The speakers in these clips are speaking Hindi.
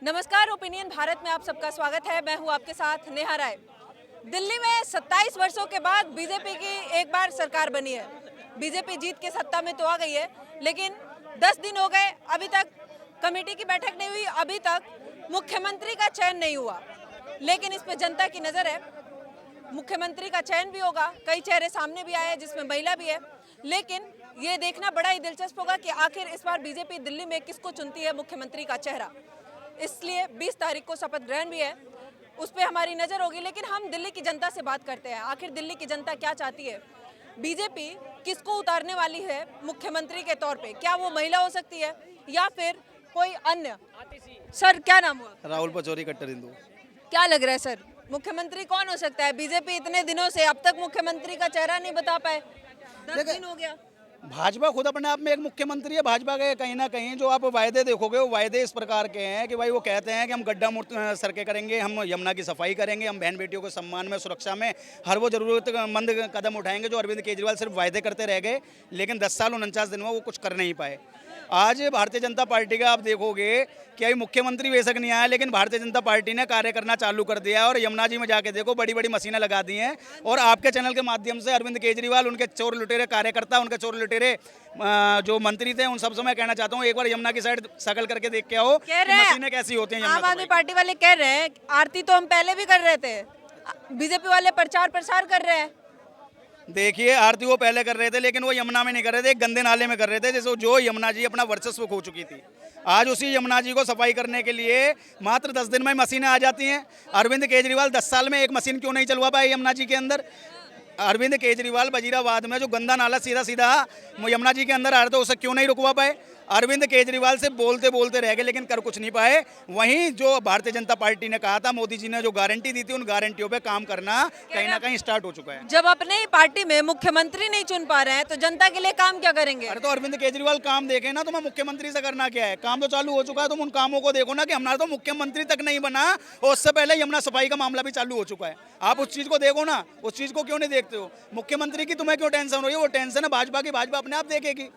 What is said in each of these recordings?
नमस्कार, ओपिनियन भारत में आप सबका स्वागत है। मैं हूं आपके साथ नेहा राय। दिल्ली में 27 वर्षों के बाद बीजेपी की एक बार सरकार बनी है। बीजेपी जीत के सत्ता में तो आ गई है, लेकिन 10 दिन हो गए, अभी तक कमेटी की बैठक नहीं हुई, अभी तक मुख्यमंत्री का चयन नहीं हुआ। लेकिन इस पे जनता की नजर है। मुख्यमंत्री का चयन भी होगा, कई चेहरे सामने भी आए हैं जिसमें महिला भी है, लेकिन ये देखना बड़ा ही दिलचस्प होगा कि आखिर इस बार बीजेपी दिल्ली में किसको चुनती है मुख्यमंत्री का चेहरा। इसलिए 20 तारीख को शपथ ग्रहण भी है, उस पर हमारी नज़र होगी। लेकिन हम दिल्ली की जनता से बात करते हैं, आखिर दिल्ली की जनता क्या चाहती है, बीजेपी किसको उतारने वाली है मुख्यमंत्री के तौर पे? क्या वो महिला हो सकती है या फिर कोई अन्य? सर, क्या नाम हुआ? राहुल पचौरी कट्टर हिंदू। क्या लग रहा है सर, मुख्यमंत्री कौन हो सकता है? बीजेपी इतने दिनों से अब तक मुख्यमंत्री का चेहरा नहीं बता पाए, 10 दिन हो गया। भाजपा खुद अपने आप में एक मुख्यमंत्री है। भाजपा के कहीं ना कहीं जो आप वायदे देखोगे वो वायदे इस प्रकार के हैं कि भाई वो कहते हैं कि हम गड्ढा मुक्त सड़कें करेंगे, हम यमुना की सफाई करेंगे, हम बहन बेटियों के सम्मान में, सुरक्षा में हर वो जरूरतमंद कदम उठाएंगे जो अरविंद केजरीवाल सिर्फ वायदे करते रह गए, लेकिन 10 साल 49 दिन में वो कुछ कर नहीं पाए। आज भारतीय जनता पार्टी का आप देखोगे कि अभी मुख्यमंत्री बेशक नहीं आया, लेकिन भारतीय जनता पार्टी ने कार्य करना चालू कर दिया और यमुना जी में जाके देखो बड़ी बड़ी मशीनें लगा दी हैं। और आपके चैनल के माध्यम से अरविंद केजरीवाल, उनके चोर लुटेरे कार्यकर्ता, उनके चोर लुटेरे जो मंत्री थे, उन सबसे मैं कहना चाहता हूँ एक बार यमुना की साइड सकल करके देख के आओ कि मशीनें कैसी होती हैं। आम आदमी पार्टी वाले कह रहे हैं आरती तो हम पहले भी कर रहे थे, बीजेपी वाले प्रचार प्रसार कर रहे हैं। देखिए, आरती वो पहले कर रहे थे, लेकिन वो यमुना में नहीं कर रहे थे, गंदे नाले में कर रहे थे, जैसे जो यमुना जी अपना वर्चस्व खो चुकी थी। आज उसी यमुना जी को सफाई करने के लिए मात्र 10 दिन में मशीनें आ जाती हैं। अरविंद केजरीवाल 10 साल में एक मशीन क्यों नहीं चलवा पाए यमुना जी के अंदर? अरविंद केजरीवाल वजीराबाद में जो गंदा नाला सीधा सीधा यमुना जी के अंदर आ रहा था, उसे क्यों नहीं रुकवा पाए? अरविंद केजरीवाल से बोलते बोलते रह गए, लेकिन कर कुछ नहीं पाए। वहीं जो भारतीय जनता पार्टी ने कहा था, मोदी जी ने जो गारंटी दी थी, उन गारंटियों पे काम करना कहीं ना कहीं स्टार्ट हो चुका है। जब अपने ही पार्टी में मुख्यमंत्री नहीं चुन पा रहे हैं तो जनता के लिए काम क्या करेंगे? अरे तो अरविंद केजरीवाल काम देखे ना, तो मैं मुख्यमंत्री से करना क्या है? काम तो चालू हो चुका है, तुम उन कामों को देखो ना कि हमारा तो मुख्यमंत्री तक नहीं बना और उससे पहले यमुना सफाई का मामला भी चालू हो चुका है। आप उस चीज को देखो ना, उस चीज को क्यों नहीं देखते हो? मुख्यमंत्री की तुम्हें क्यों टेंशन हो रही है? वो टेंशन है भाजपा की, भाजपा अपने आप देखेगी।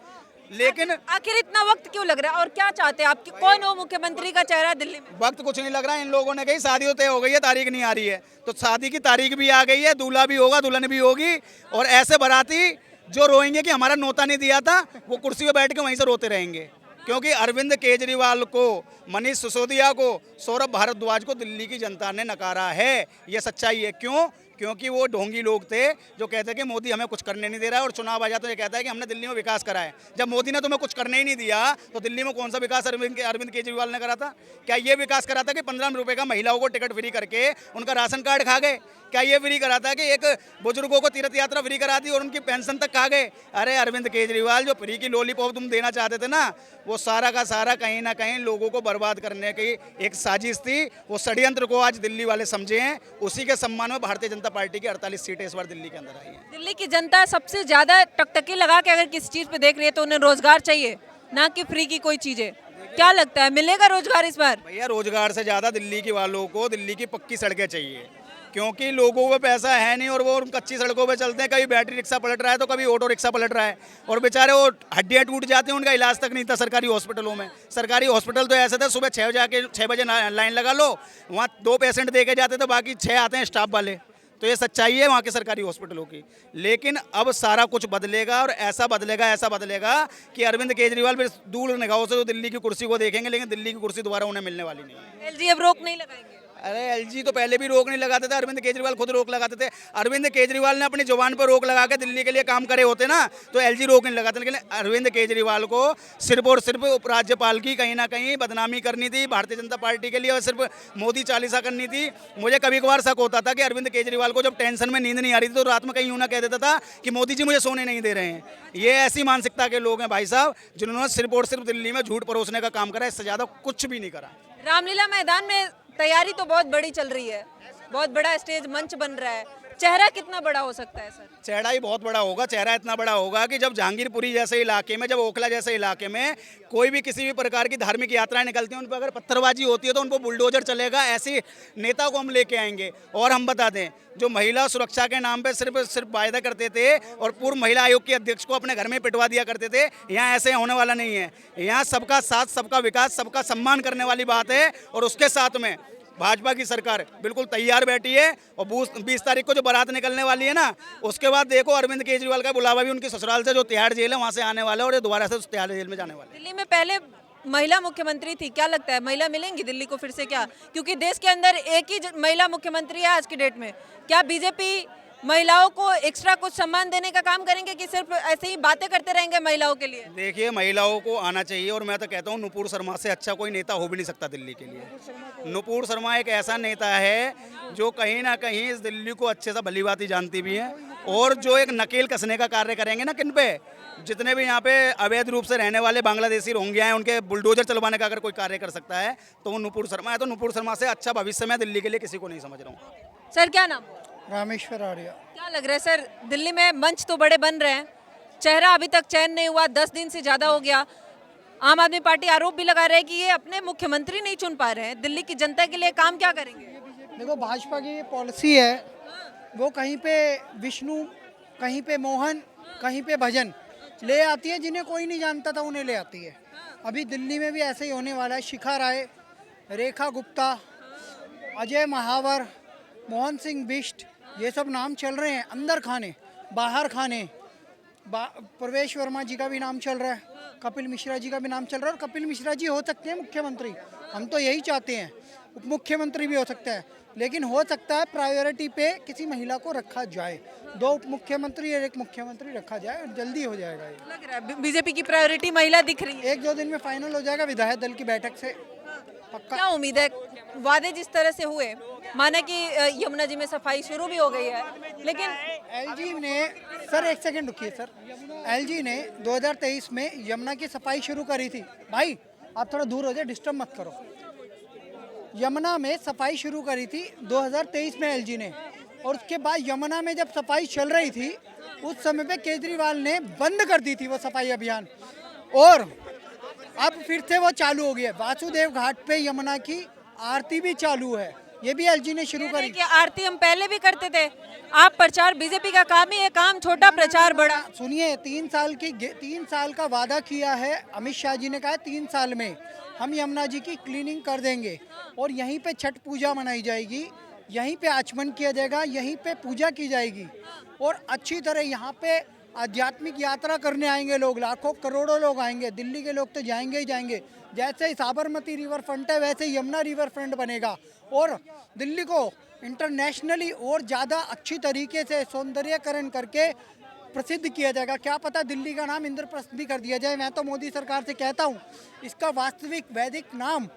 लेकिन आखिर इतना वक्त क्यों लग रहा है और क्या चाहते हैं आप? कौन हो मुख्यमंत्री का चेहरा दिल्ली में? वक्त कुछ नहीं लग रहा है। इन लोगों ने कही शादी तो तय हो गई है, तारीख नहीं आ रही है, तो शादी की तारीख भी आ गई है, दूल्हा भी होगा, दुल्हन भी होगी, और ऐसे बाराती जो रोएंगे कि हमारा न्योता नहीं दिया था, वो कुर्सी पे बैठ के वहीं से रोते रहेंगे। क्योंकि अरविंद केजरीवाल को, मनीष सिसोदिया को, सौरभ भारद्वाज को दिल्ली की जनता ने नकारा है। ये सच्चाई है। क्यों? क्योंकि वो ढोंगी लोग थे जो कहते हैं कि मोदी हमें कुछ करने नहीं दे रहा है, और चुनाव आ जाता तो ये कहता है कि हमने दिल्ली में विकास करा है। जब मोदी ने तुम्हें कुछ करने ही नहीं दिया तो दिल्ली में कौन सा विकास अरविंद केजरीवाल ने करा था? क्या ये विकास करा था कि 15 रुपए का महिलाओं को टिकट फ्री करके उनका राशन कार्ड खा गए? क्या ये फ्री करा था कि एक बुजुर्गों को तीर्थ यात्रा फ्री करा दी और उनकी पेंशन तक खा गए? अरे अरविंद केजरीवाल, जो फ्री की लॉलीपॉप तुम देना चाहते थे ना, वो सारा का सारा कहीं ना कहीं लोगों को बर्बाद करने की एक साजिश थी। वो षड्यंत्र को आज दिल्ली वाले समझे हैं। उसी के सम्मान में भारतीय जनता पार्टी की 48 सीटें इस बार दिल्ली के अंदर आई हैं। दिल्ली की जनता सबसे ज्यादा टकटकी लगा के अगर किसी चीज पे देख रही है तो उन्हें रोजगार चाहिए, ना कि फ्री की कोई चीजें। क्या लगता है, मिलेगा रोजगार इस बार? भैया, रोजगार से ज्यादा दिल्ली के वालों को दिल्ली की पक्की सड़कें चाहिए, क्योंकि लोगों को पैसा है नहीं और वो कच्ची सड़कों पे चलते हैं। कभी बैटरी रिक्शा पलट रहा है तो कभी ऑटो रिक्शा पलट रहा है, और बेचारे वो हड्डियाँ टूट जाती हैं, उनका इलाज तक नहीं था सरकारी हॉस्पिटलों में। सरकारी हॉस्पिटल तो ऐसे थे, सुबह 6 बजे लाइन लगा लो, वहाँ 2 पेशेंट देके जाते थे, बाकी 6 आते हैं स्टाफ वाले। तो ये सच्चाई है वहाँ के सरकारी हॉस्पिटलों की। लेकिन अब सारा कुछ बदलेगा, और ऐसा बदलेगा कि अरविंद केजरीवाल फिर दूर निगाहों से तो दिल्ली की कुर्सी को देखेंगे, लेकिन दिल्ली की कुर्सी दोबारा उन्हें मिलने वाली नहीं है। एलजी अब रोक नहीं लगाएंगे? अरे एलजी तो पहले भी रोक नहीं लगाते थे, अरविंद केजरीवाल खुद रोक लगाते थे। अरविंद केजरीवाल ने अपनी जुबान पर रोक लगा के दिल्ली के लिए काम करे होते ना, तो एलजी रोक नहीं लगाते। लेकिन अरविंद केजरीवाल को सिर्फ और सिर्फ उपराज्यपाल की कहीं ना कहीं बदनामी करनी थी भारतीय जनता पार्टी के लिए, और सिर्फ मोदी चालीसा करनी थी। मुझे कभी कभार शक होता था कि अरविंद केजरीवाल को जब टेंशन में नींद नहीं आ रही थी तो रात में कहीं यूं ना कह देता था कि मोदी जी मुझे सोने नहीं दे रहे हैं। ये ऐसी मानसिकता के लोग हैं भाई साहब, जिन्होंने सिर्फ और सिर्फ दिल्ली में झूठ परोसने का काम करा, इससे ज़्यादा कुछ भी नहीं करा। रामलीला मैदान में तैयारी तो बहुत बड़ी चल रही है, बहुत बड़ा स्टेज मंच बन रहा है, चेहरा कितना बड़ा हो सकता है सर? चेहरा ही बहुत बड़ा होगा। चेहरा इतना बड़ा होगा कि जब जहांगीरपुरी जैसे इलाके में, जब ओखला जैसे इलाके में कोई भी किसी भी प्रकार की धार्मिक यात्राएं निकलती हैं, उन पर अगर पत्थरबाजी होती है तो उन पर बुलडोजर चलेगा। ऐसे नेता को हम लेके आएंगे। और हम बता दें, जो महिला सुरक्षा के नाम पे सिर्फ वायदा करते थे और पूर्व महिला आयोग के अध्यक्ष को अपने घर में पिटवा दिया करते थे, यहाँ ऐसे होने वाला नहीं है। यहाँ सबका साथ, सबका विकास, सबका सम्मान करने वाली बात है। और उसके साथ में भाजपा की सरकार बिल्कुल तैयार बैठी है। और 20 तारीख को जो बारात निकलने वाली है ना, उसके बाद देखो अरविंद केजरीवाल का बुलावा भी उनकी ससुराल से, जो तिहाड़ जेल है, वहाँ से आने वाला है। और ये दोबारा से उस तिहाड़ जेल में जाने वाले हैं। दिल्ली में पहले महिला मुख्यमंत्री थी, क्या लगता है महिला मिलेंगी दिल्ली को फिर से क्या? क्योंकि देश के अंदर एक ही महिला मुख्यमंत्री है आज की डेट में। क्या बीजेपी महिलाओं को एक्स्ट्रा कुछ सम्मान देने का काम करेंगे कि सिर्फ ऐसे ही बातें करते रहेंगे महिलाओं के लिए? देखिए, महिलाओं को आना चाहिए। और मैं तो कहता हूँ नुपुर शर्मा से अच्छा कोई नेता हो भी नहीं सकता दिल्ली के लिए। नुपुर शर्मा एक ऐसा नेता है जो कहीं ना कहीं इस दिल्ली को अच्छे से भली बात ही जानती भी है। और जो एक नकेल कसने का कार्य करेंगे ना, किन पे, जितने भी यहाँ पे अवैध रूप से रहने वाले बांग्लादेशी रोहिंग्या हैं, उनके बुलडोजर चलवाने का अगर कोई कार्य कर सकता है तो वो नुपुर शर्मा है। तो नुपुर शर्मा से अच्छा भविष्य में दिल्ली के लिए किसी को नहीं समझ रहा हूँ। सर क्या नाम? रामेश्वर आर्या। क्या लग रहा है सर, दिल्ली में मंच तो बड़े बन रहे हैं, चेहरा अभी तक चयन नहीं हुआ, 10 दिन से ज्यादा हो गया। आम आदमी पार्टी आरोप भी लगा रहे हैं कि ये अपने मुख्यमंत्री नहीं चुन पा रहे हैं। दिल्ली की जनता के लिए काम क्या करेंगे? देखो, भाजपा की ये पॉलिसी है, वो कहीं पे विष्णु, कहीं पे मोहन, कहीं पे भजन ले आती है। जिन्हें कोई नहीं जानता था उन्हें ले आती है। अभी दिल्ली में भी ऐसे ही होने वाला है। शिखा राय, रेखा गुप्ता, अजय महावर, मोहन सिंह बिष्ट, ये सब नाम चल रहे हैं। अंदर खाने, बाहर खाने, प्रवेश वर्मा जी का भी नाम चल रहा है, कपिल मिश्रा जी का भी नाम चल रहा है। और कपिल मिश्रा जी हो सकते हैं मुख्यमंत्री, हम तो यही चाहते हैं। उप मुख्यमंत्री भी हो सकता है, लेकिन हो सकता है प्रायोरिटी पे किसी महिला को रखा जाए। 2 उप मुख्यमंत्री और 1 मुख्यमंत्री रखा जाए और जल्दी हो जाएगा। ये लग रहा है बीजेपी की प्रायोरिटी महिला दिख रही है। 1-2 दिन में फाइनल हो जाएगा विधायक दल की बैठक से, पक्का। क्या उम्मीद है? वादे जिस तरह से हुए, माना कि यमुना जी में सफाई शुरू भी हो गई है, लेकिन एलजी ने, सर 1 सेकंड रुकिए सर, एलजी ने 2023 में यमुना की सफाई शुरू करी थी। भाई आप थोड़ा दूर हो जाए, डिस्टर्ब मत करो। यमुना में सफाई शुरू करी थी 2023 में एलजी ने। और उसके बाद यमुना में जब सफाई चल रही थी, उस समय पे केजरीवाल ने बंद कर दी थी वो सफाई अभियान। और अब फिर से वो चालू हो गया। वासुदेव घाट पे यमुना की आरती भी चालू है, ये भी एलजी ने शुरू करी। कि आरती हम पहले भी करते थे। आप प्रचार, बीजेपी का काम ही है, काम छोटा प्रचार बड़ा। सुनिए, 3 साल का वादा किया है अमित शाह जी ने। कहा 3 साल में हम यमुना जी की क्लीनिंग कर देंगे और यहीं पे छठ पूजा मनाई जाएगी, यहीं पे आचमन किया जाएगा, यहीं पे पूजा की जाएगी। और अच्छी तरह यहाँ पे आध्यात्मिक यात्रा करने आएंगे लोग, लाखों करोड़ों लोग आएंगे। दिल्ली के लोग तो जाएंगे ही जाएंगे। जैसे ही साबरमती रिवर फ्रंट है, वैसे ही यमुना रिवर फ्रंट बनेगा। और दिल्ली को इंटरनेशनली और ज़्यादा अच्छी तरीके से सौंदर्यकरण करके प्रसिद्ध किया जाएगा। क्या पता दिल्ली का नाम इंद्रप्रस्थ भी कर दिया जाए। मैं तो मोदी सरकार से कहता हूँ, इसका वास्तविक वैदिक नाम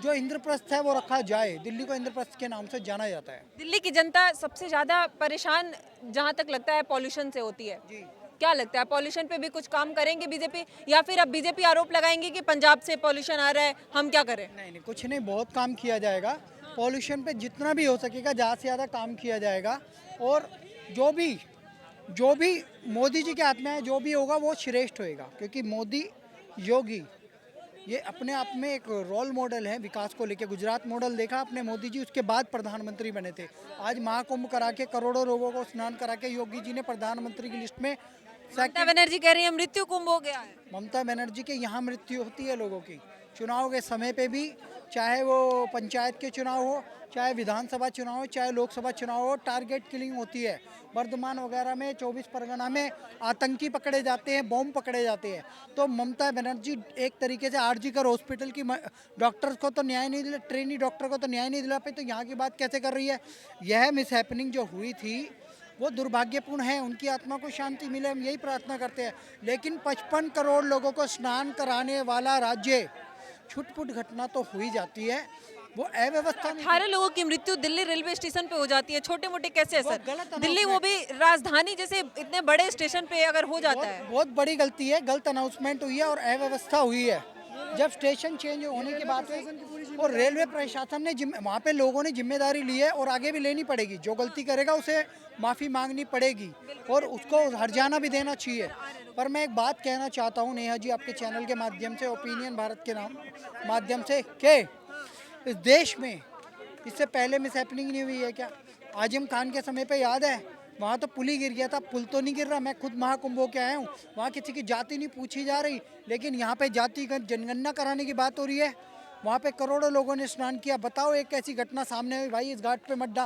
जो इंद्रप्रस्थ है वो रखा जाए। दिल्ली को इंद्रप्रस्थ के नाम से जाना जाता है। दिल्ली की जनता सबसे ज्यादा परेशान जहां तक लगता है पॉल्यूशन से होती है। जी, क्या लगता है, पॉल्यूशन पे भी कुछ काम करेंगे बीजेपी, या फिर अब बीजेपी आरोप लगाएंगे कि पंजाब से पॉल्यूशन आ रहा है, हम क्या करें? नहीं, कुछ नहीं, बहुत काम किया जाएगा। पॉल्यूशन पे जितना भी हो सकेगा ज़्यादा से ज़्यादा काम किया जाएगा। और जो भी मोदी जी के हाथ में है, जो भी होगा वो श्रेष्ठ होएगा। क्योंकि मोदी, योगी, ये अपने आप में एक रोल मॉडल है विकास को लेके। गुजरात मॉडल देखा आपने मोदी जी, उसके बाद प्रधानमंत्री बने थे। आज महाकुंभ करा के करोड़ों लोगों को स्नान करा के योगी जी ने प्रधानमंत्री की लिस्ट में ममता बनर्जी कह रही है मृत्यु कुंभ हो गया है। ममता बनर्जी के यहाँ मृत्यु होती है लोगों की चुनाव के समय पे भी, चाहे वो पंचायत के चुनाव हो, चाहे विधानसभा चुनाव हो, चाहे लोकसभा चुनाव हो, टारगेट किलिंग होती है। वर्धमान वगैरह में 24 परगना में आतंकी पकड़े जाते हैं, बॉम्ब पकड़े जाते हैं। तो ममता बनर्जी एक तरीके से आरजीकर हॉस्पिटल की डॉक्टर्स को तो न्याय नहीं दिला, ट्रेनी डॉक्टर को तो न्याय नहीं दिला पाई, तो यहाँ की बात कैसे कर रही है? यह मिस हैपनिंग जो हुई थी वो दुर्भाग्यपूर्ण है। उनकी आत्मा को शांति मिले, हम यही प्रार्थना करते हैं। लेकिन 55 करोड़ लोगों को स्नान कराने वाला राज्य, छुटपुट घटना तो हुई जाती है। वो अव्यवस्था 18 लोगों की मृत्यु दिल्ली रेलवे स्टेशन पे हो जाती है। छोटे मोटे कैसे है वो सर? गलत दिल्ली वो भी राजधानी जैसे इतने बड़े स्टेशन पे अगर हो जाता है। बहुत बड़ी गलती है, गलत अनाउंसमेंट हुई है और अव्यवस्था हुई है। जब स्टेशन चेंज होने की बात है और रेलवे प्रशासन ने वहाँ पे लोगों ने जिम्मेदारी ली है और आगे भी लेनी पड़ेगी। जो गलती करेगा उसे माफ़ी मांगनी पड़ेगी और उसको हर्जाना भी देना चाहिए। पर मैं एक बात कहना चाहता हूँ नेहा जी, आपके चैनल के माध्यम से, ओपिनियन भारत के नाम माध्यम से, कि इस देश में इससे पहले मिस हैपनिंग नहीं हुई है क्या? आजम खान के समय पे याद है, वहाँ तो पुल ही गिर गया था। पुल तो नहीं गिर रहा, मैं खुद महाकुंभ होके आया हूँ, वहाँ किसी की जाति नहीं पूछी जा रही, लेकिन यहाँ पे जाति का जनगणना कराने की बात हो रही है। वहाँ पे करोड़ों लोगों ने स्नान किया। बताओ एक ऐसी घटना सामने हुई, भाई इस घाट पे मत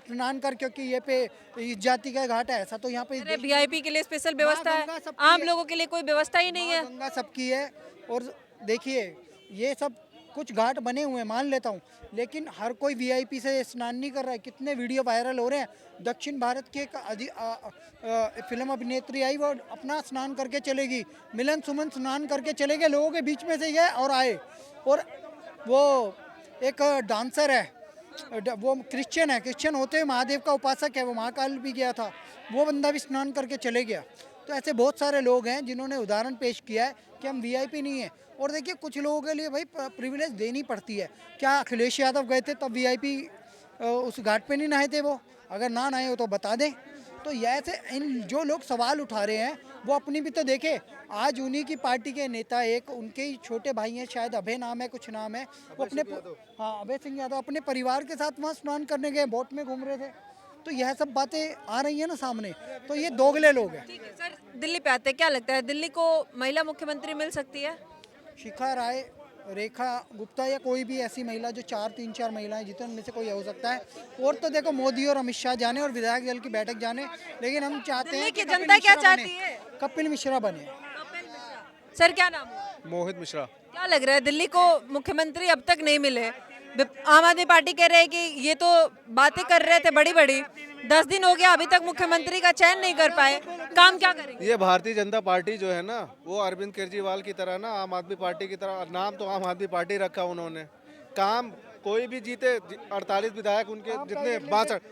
स्नान कर क्योंकि ये पे इस जाति का घाट है, ऐसा तो यहाँ पे अरे वीआईपी के लिए स्पेशल व्यवस्था है, गंगा सबकी आम है। लोगों के लिए कोई व्यवस्था ही नहीं है। गंगा सबकी है। और देखिए ये सब कुछ घाट बने हुए हैं, मान लेता हूँ, लेकिन हर कोई वीआईपी से स्नान नहीं कर रहा है। कितने वीडियो वायरल हो रहे हैं। दक्षिण भारत की एक फिल्म अभिनेत्री आई, वो अपना स्नान करके चलेगी, मिलन सुमन स्नान करके चले गए, लोगों के बीच में से गए और आए। और वो एक डांसर है, वो क्रिश्चियन है, क्रिश्चियन होते हुए महादेव का उपासक है, वो महाकाल भी गया था, वो बंदा भी स्नान करके चले गया। तो ऐसे बहुत सारे लोग हैं जिन्होंने उदाहरण पेश किया है कि हम वीआईपी नहीं है। और देखिए कुछ लोगों के लिए भाई प्रिविलेज देनी पड़ती है। क्या अखिलेश यादव गए थे तब वीआईपी उस घाट पे नहीं नहाए थे? वो अगर ना नहाए हो तो बता दें। तो ये ऐसे इन जो लोग सवाल उठा रहे हैं वो अपनी भी तो देखे। आज उन्हीं की पार्टी के नेता, एक उनके ही छोटे भाई हैं, शायद अभय नाम है, कुछ नाम है, वो अपने अभय सिंह यादव अपने परिवार के साथ वहाँ स्नान करने गए, बोट में घूम रहे थे। तो यह सब बातें आ रही है ना सामने, तो ये दोगले लोग हैं। ठीक है सर, दिल्ली पे आते हैं, क्या लगता है दिल्ली को महिला मुख्यमंत्री मिल सकती है? शिखा राय, रेखा गुप्ता या कोई भी ऐसी महिला जो तीन चार महिलाएं जितने में से कोई हो सकता है। और तो देखो मोदी और अमित शाह जाने और विधायक दल की बैठक जाने, लेकिन हम चाहते दिल्ली हैं की कि जनता क्या चाहती है? कपिल मिश्रा बने। सर क्या नाम है? मोहित मिश्रा। क्या लग रहा है दिल्ली को मुख्यमंत्री अब तक नहीं मिले? आम आदमी पार्टी कह रहे हैं कि ये तो बातें कर रहे थे बड़ी बड़ी, 10 दिन हो गया अभी तक मुख्यमंत्री का चयन नहीं कर पाए, काम क्या करेंगे? ये भारतीय जनता पार्टी जो है ना, वो अरविंद केजरीवाल की तरह ना आम आदमी पार्टी की तरह, नाम तो आम आदमी पार्टी रखा उन्होंने, काम कोई भी जीते 48 विधायक उनके जितने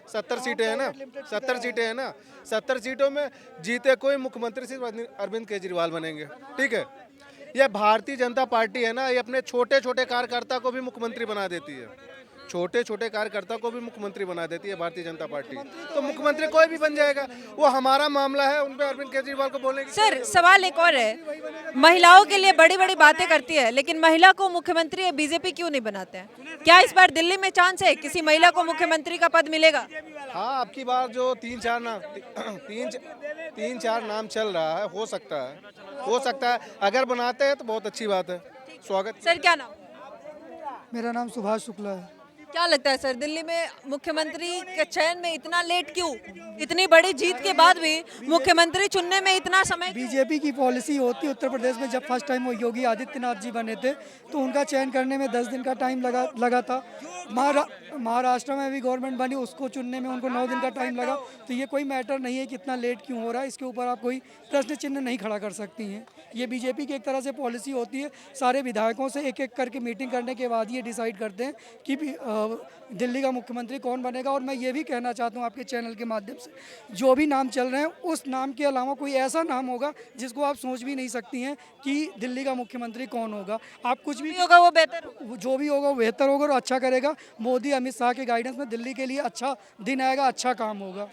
70 सीटें हैं ना, 70 सीटें हैं ना, 70 सीटों में जीते कोई मुख्यमंत्री सिर्फ अरविंद केजरीवाल बनेंगे। ठीक है, ये भारतीय जनता पार्टी है ना, ये अपने छोटे छोटे कार्यकर्ता को भी मुख्यमंत्री बना देती है, छोटे छोटे कार्यकर्ता को भी मुख्यमंत्री बना देती है भारतीय जनता पार्टी। तो मुख्यमंत्री कोई भी बन जाएगा, वो हमारा मामला है, उन पे अरविंद केजरीवाल को बोलने की। सर सवाल एक और है, महिलाओं के लिए बड़ी बड़ी बातें करती है, लेकिन महिला को मुख्यमंत्री बीजेपी क्यों नहीं बनाते हैं? क्या इस बार दिल्ली में चांस है किसी महिला को मुख्यमंत्री का पद मिलेगा? हाँ, अब की बार जो तीन चार नाम चल रहा है, हो सकता है, अगर बनाते हैं तो बहुत अच्छी बात है, स्वागत। सर क्या नाम? मेरा नाम सुभाष शुक्ला है। क्या लगता है सर दिल्ली में मुख्यमंत्री के चयन में इतना लेट क्यों? इतनी बड़ी जीत के बाद भी मुख्यमंत्री चुनने में इतना समय क्यों? बीजेपी की पॉलिसी होती है उत्तर प्रदेश में। जब फर्स्ट टाइम वो योगी आदित्यनाथ जी बने थे तो उनका चयन करने में 10 दिन का टाइम लगा था। महाराष्ट्र में भी गवर्नमेंट बनी, उसको चुनने में उनको 9 दिन का टाइम लगा। तो ये कोई मैटर नहीं है कि इतना लेट क्यों हो रहा है, इसके ऊपर आप कोई प्रश्न चिन्ह नहीं खड़ा कर सकती हैं। ये बीजेपी की एक तरह से पॉलिसी होती है, सारे विधायकों से एक एक करके मीटिंग करने के बाद ये डिसाइड करते हैं कि दिल्ली का मुख्यमंत्री कौन बनेगा। और मैं ये भी कहना चाहता हूँ आपके चैनल के माध्यम से, जो भी नाम चल रहे हैं उस नाम के अलावा कोई ऐसा नाम होगा जिसको आप सोच भी नहीं सकती हैं कि दिल्ली का मुख्यमंत्री कौन होगा। आप कुछ भी होगा वो बेहतर होगा। जो भी होगा वो बेहतर होगा और अच्छा करेगा। मोदी अमित शाह के गाइडेंस में दिल्ली के लिए अच्छा दिन आएगा, अच्छा काम होगा।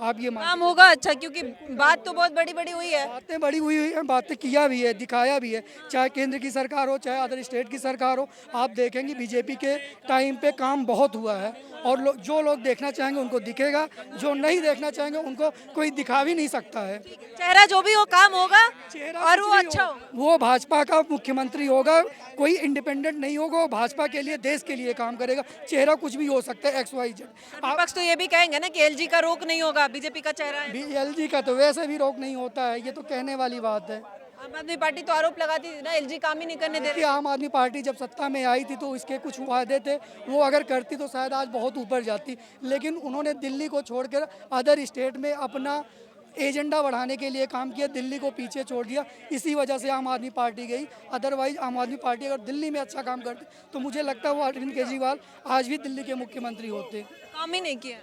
आप ये काम होगा अच्छा, क्योंकि बात तो बहुत बड़ी बड़ी हुई है, बातें बड़ी हुई हैं, बातें किया भी है, दिखाया भी है, चाहे केंद्र की सरकार हो चाहे अदर स्टेट की सरकार हो। आप देखेंगे बीजेपी के टाइम पे काम बहुत हुआ है और जो लोग देखना चाहेंगे उनको दिखेगा, जो नहीं देखना चाहेंगे उनको कोई दिखा भी नहीं सकता है। चेहरा जो भी हो काम होगा और वो कुछ भी अच्छा हो, हो। वो भाजपा का मुख्यमंत्री होगा, कोई इंडिपेंडेंट नहीं होगा, वो भाजपा के लिए देश के लिए काम करेगा। चेहरा कुछ भी हो सकता है, XYZ। विपक्ष तो ये भी कहेंगे ना कि एलजी का रोक नहीं होगा, बीजेपी का चेहरा है। LG का तो वैसे भी रोक नहीं होता है, ये तो कहने वाली बात है। आम आदमी पार्टी तो आरोप लगाती थी ना एलजी काम ही नहीं करने दे रही। कि आम आदमी पार्टी जब सत्ता में आई थी तो इसके कुछ वादे थे, वो अगर करती तो शायद आज बहुत ऊपर जाती। लेकिन उन्होंने दिल्ली को छोड़कर अदर स्टेट में अपना एजेंडा बढ़ाने के लिए काम किया, दिल्ली को पीछे छोड़ दिया। इसी वजह से आम आदमी पार्टी गई। अदरवाइज आम आदमी पार्टी अगर दिल्ली में अच्छा काम करती तो मुझे लगता है वो अरविंद केजरीवाल आज भी दिल्ली के मुख्यमंत्री होते। काम ही नहीं किया।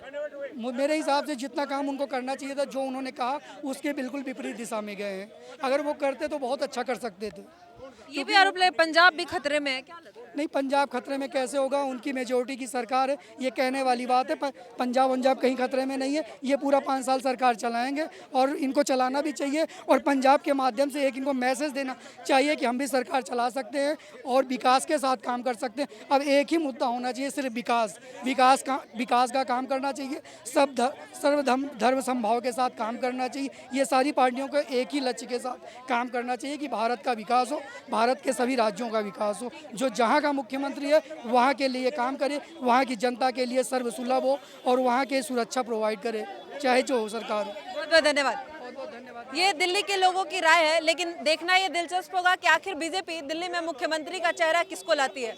मेरे हिसाब से जितना काम उनको करना चाहिए था, जो उन्होंने कहा उसके बिल्कुल विपरीत दिशा में गए हैं। अगर वो करते तो बहुत अच्छा कर सकते थे। ये भी आरोप लगे पंजाब भी खतरे में है, क्या लगता है? नहीं, पंजाब खतरे में कैसे होगा, उनकी मेजोरिटी की सरकार है, ये कहने वाली बात है। पंजाब कहीं खतरे में नहीं है, ये पूरा 5 साल सरकार चलाएंगे और इनको चलाना भी चाहिए। और पंजाब के माध्यम से एक इनको मैसेज देना चाहिए कि हम भी सरकार चला सकते हैं और विकास के साथ काम कर सकते हैं। अब एक ही मुद्दा होना चाहिए, सिर्फ विकास का काम करना चाहिए, सर्वधर्म समभाव के साथ काम करना चाहिए। ये सारी पार्टियों को एक ही लक्ष्य के साथ काम करना चाहिए कि भारत का विकास हो, भारत के सभी राज्यों का विकास हो। जो जहाँ का मुख्यमंत्री है वहाँ के लिए काम करे, वहाँ की जनता के लिए सर्वसुलभ हो और वहाँ के सुरक्षा प्रोवाइड करे, चाहे जो हो सरकार हो। बहुत बहुत धन्यवाद। ये दिल्ली के लोगों की राय है, लेकिन देखना ये दिलचस्प होगा कि आखिर बीजेपी दिल्ली में मुख्यमंत्री का चेहरा किसको लाती है,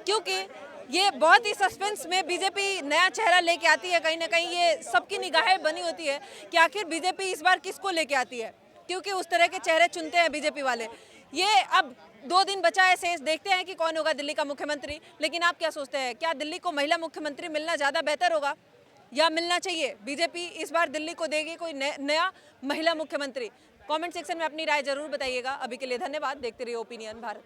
क्योंकि ये बहुत ही सस्पेंस में बीजेपी नया चेहरा लेके आती है। कहीं ना कहीं ये सबकी निगाहें बनी होती है कि आखिर बीजेपी इस बार किसको लेके आती है, क्योंकि उस तरह के चेहरे चुनते हैं बीजेपी वाले। ये अब 2 दिन बचा है शेष, देखते हैं कि कौन होगा दिल्ली का मुख्यमंत्री। लेकिन आप क्या सोचते हैं, क्या दिल्ली को महिला मुख्यमंत्री मिलना ज़्यादा बेहतर होगा या मिलना चाहिए? बीजेपी इस बार दिल्ली को देगी कोई नया महिला मुख्यमंत्री? कमेंट सेक्शन में अपनी राय जरूर बताइएगा। अभी के लिए धन्यवाद। देखते रहिए ओपिनियन भारत।